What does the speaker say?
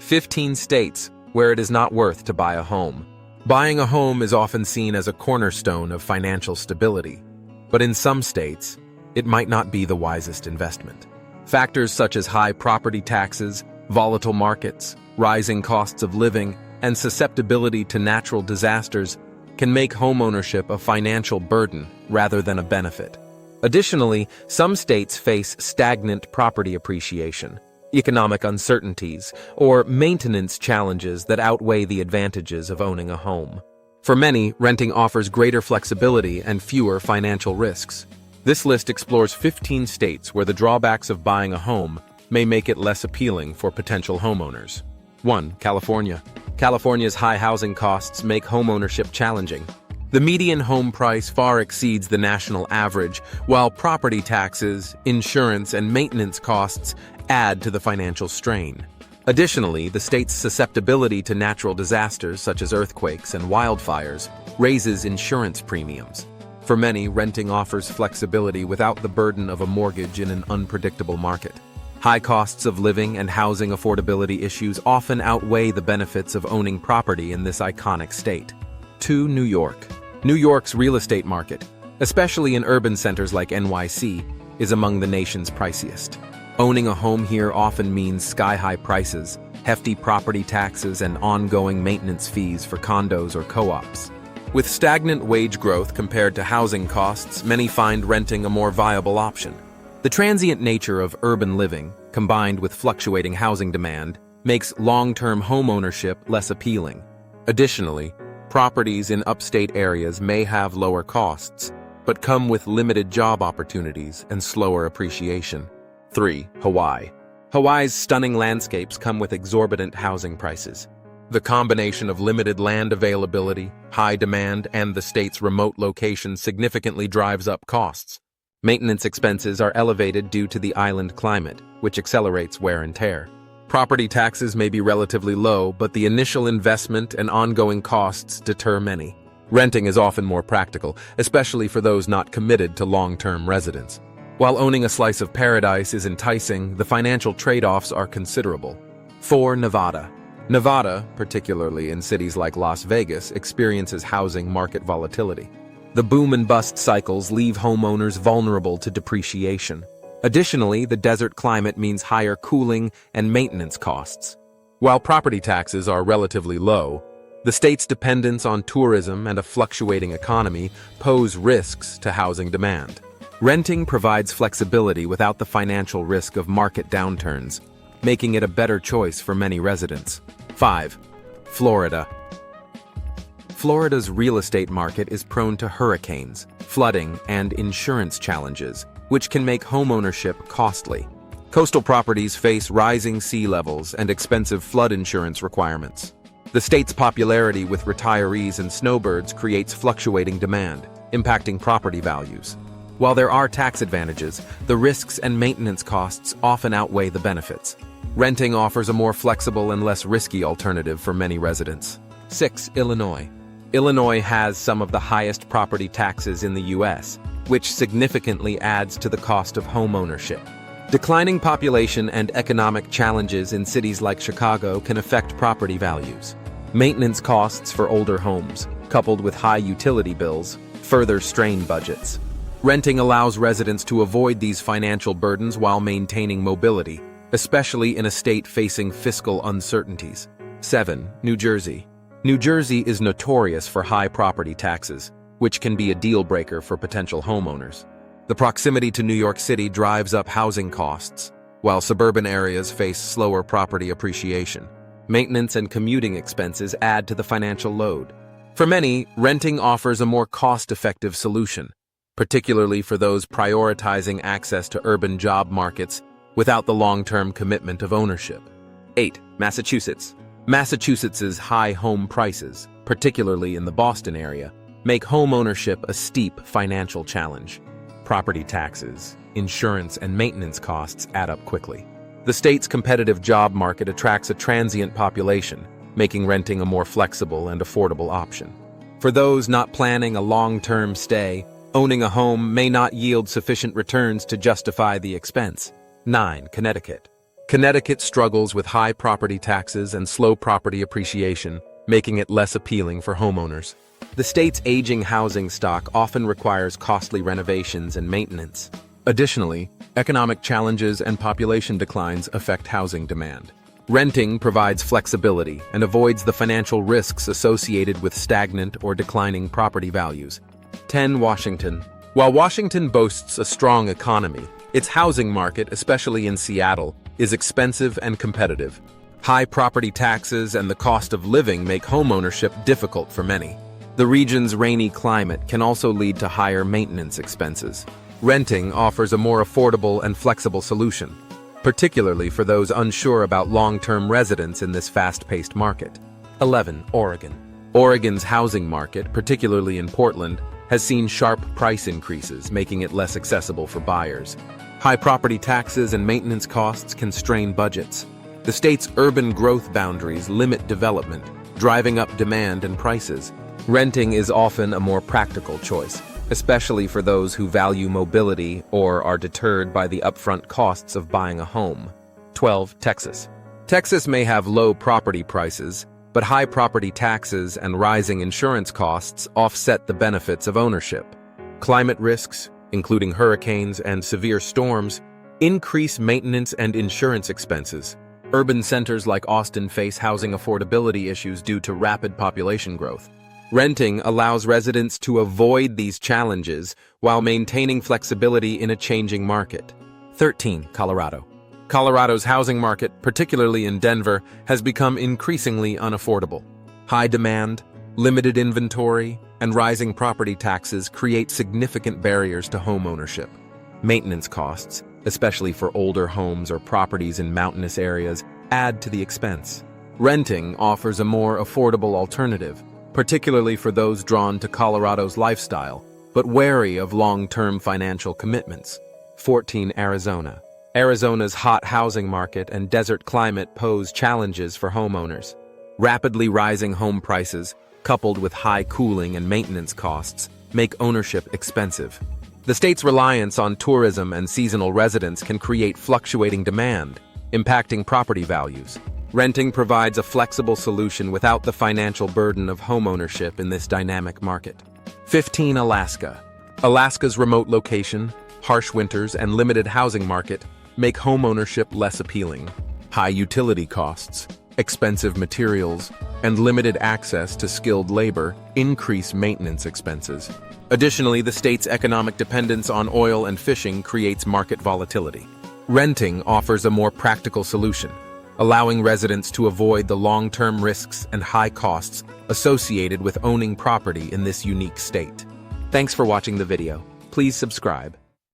15 states where it is not worth to buy a home. Buying a home is often seen as a cornerstone of financial stability, but in some states, it might not be the wisest investment. Factors such as high property taxes, volatile markets, rising costs of living, and susceptibility to natural disasters can make homeownership a financial burden rather than a benefit. Additionally, some states face stagnant property appreciation, economic uncertainties, or maintenance challenges that outweigh the advantages of owning a home. For many, renting offers greater flexibility and fewer financial risks. This list explores 15 states where the drawbacks of buying a home may make it less appealing for potential homeowners. 1. California. California's high housing costs make homeownership challenging. The median home price far exceeds the national average, while property taxes, insurance, and maintenance costs add to the financial strain. Additionally, the state's susceptibility to natural disasters such as earthquakes and wildfires raises insurance premiums. For many, renting offers flexibility without the burden of a mortgage in an unpredictable market. High costs of living and housing affordability issues often outweigh the benefits of owning property in this iconic state. 2. New York. New York's real estate market, especially in urban centers like NYC, is among the nation's priciest. Owning a home here often means sky-high prices, hefty property taxes, and ongoing maintenance fees for condos or co-ops. With stagnant wage growth compared to housing costs, many find renting a more viable option. The transient nature of urban living, combined with fluctuating housing demand, makes long-term homeownership less appealing. Additionally, properties in upstate areas may have lower costs, but come with limited job opportunities and slower appreciation. 3. Hawaii. Hawaii's stunning landscapes come with exorbitant housing prices. The combination of limited land availability, high demand, and the state's remote location significantly drives up costs. Maintenance expenses are elevated due to the island climate, which accelerates wear and tear. Property taxes may be relatively low, but the initial investment and ongoing costs deter many. Renting is often more practical, especially for those not committed to long-term residence. While owning a slice of paradise is enticing, the financial trade-offs are considerable. 4. Nevada. Nevada, particularly in cities like Las Vegas, experiences housing market volatility. The boom and bust cycles leave homeowners vulnerable to depreciation. Additionally, the desert climate means higher cooling and maintenance costs. While property taxes are relatively low, the state's dependence on tourism and a fluctuating economy pose risks to housing demand. Renting provides flexibility without the financial risk of market downturns, making it a better choice for many residents. 5. Florida. Florida's real estate market is prone to hurricanes, flooding, and insurance challenges, which can make homeownership costly. Coastal properties face rising sea levels and expensive flood insurance requirements. The state's popularity with retirees and snowbirds creates fluctuating demand, impacting property values. While there are tax advantages, the risks and maintenance costs often outweigh the benefits. Renting offers a more flexible and less risky alternative for many residents. 6. Illinois. Illinois has some of the highest property taxes in the U.S., which significantly adds to the cost of home ownership. Declining population and economic challenges in cities like Chicago can affect property values. Maintenance costs for older homes, coupled with high utility bills, further strain budgets. Renting allows residents to avoid these financial burdens while maintaining mobility, especially in a state facing fiscal uncertainties. 7. New Jersey. New Jersey is notorious for high property taxes, which can be a deal-breaker for potential homeowners. The proximity to New York City drives up housing costs, while suburban areas face slower property appreciation. Maintenance and commuting expenses add to the financial load. For many, renting offers a more cost-effective solution, particularly for those prioritizing access to urban job markets without the long-term commitment of ownership. 8. Massachusetts. Massachusetts's high home prices, particularly in the Boston area, make home ownership a steep financial challenge. Property taxes, insurance, and maintenance costs add up quickly. The state's competitive job market attracts a transient population, making renting a more flexible and affordable option. For those not planning a long-term stay, owning a home may not yield sufficient returns to justify the expense. 9. Connecticut. Connecticut struggles with high property taxes and slow property appreciation, making it less appealing for homeowners. The state's aging housing stock often requires costly renovations and maintenance. Additionally, economic challenges and population declines affect housing demand. Renting provides flexibility and avoids the financial risks associated with stagnant or declining property values. 10. Washington. While Washington boasts a strong economy, its housing market, especially in Seattle, is expensive and competitive. High property taxes and the cost of living make homeownership difficult for many. The region's rainy climate can also lead to higher maintenance expenses. Renting offers a more affordable and flexible solution, particularly for those unsure about long-term residence in this fast-paced market. 11. Oregon. Oregon's housing market, particularly in Portland, has seen sharp price increases, making it less accessible for buyers. High property taxes and maintenance costs can strain budgets. The state's urban growth boundaries limit development, driving up demand and prices. Renting is often a more practical choice, especially for those who value mobility or are deterred by the upfront costs of buying a home. 12. Texas. Texas may have low property prices, but high property taxes and rising insurance costs offset the benefits of ownership. Climate risks, including hurricanes and severe storms, increase maintenance and insurance expenses. Urban centers like Austin face housing affordability issues due to rapid population growth. Renting allows residents to avoid these challenges while maintaining flexibility in a changing market. 13. Colorado. Colorado's housing market, particularly in Denver, has become increasingly unaffordable. High demand, limited inventory, and rising property taxes create significant barriers to home ownership. Maintenance costs, especially for older homes or properties in mountainous areas, add to the expense. Renting offers a more affordable alternative, particularly for those drawn to Colorado's lifestyle, but wary of long-term financial commitments. 14. Arizona. Arizona's hot housing market and desert climate pose challenges for homeowners. Rapidly rising home prices, coupled with high cooling and maintenance costs, make ownership expensive. The state's reliance on tourism and seasonal residents can create fluctuating demand, impacting property values. Renting provides a flexible solution without the financial burden of homeownership in this dynamic market. 15. Alaska. Alaska's remote location, harsh winters, and limited housing market make homeownership less appealing. High utility costs, expensive materials, and limited access to skilled labor increase maintenance expenses. Additionally, the state's economic dependence on oil and fishing creates market volatility. Renting offers a more practical solution, allowing residents to avoid the long-term risks and high costs associated with owning property in this unique state. Thanks for watching the video. Please subscribe.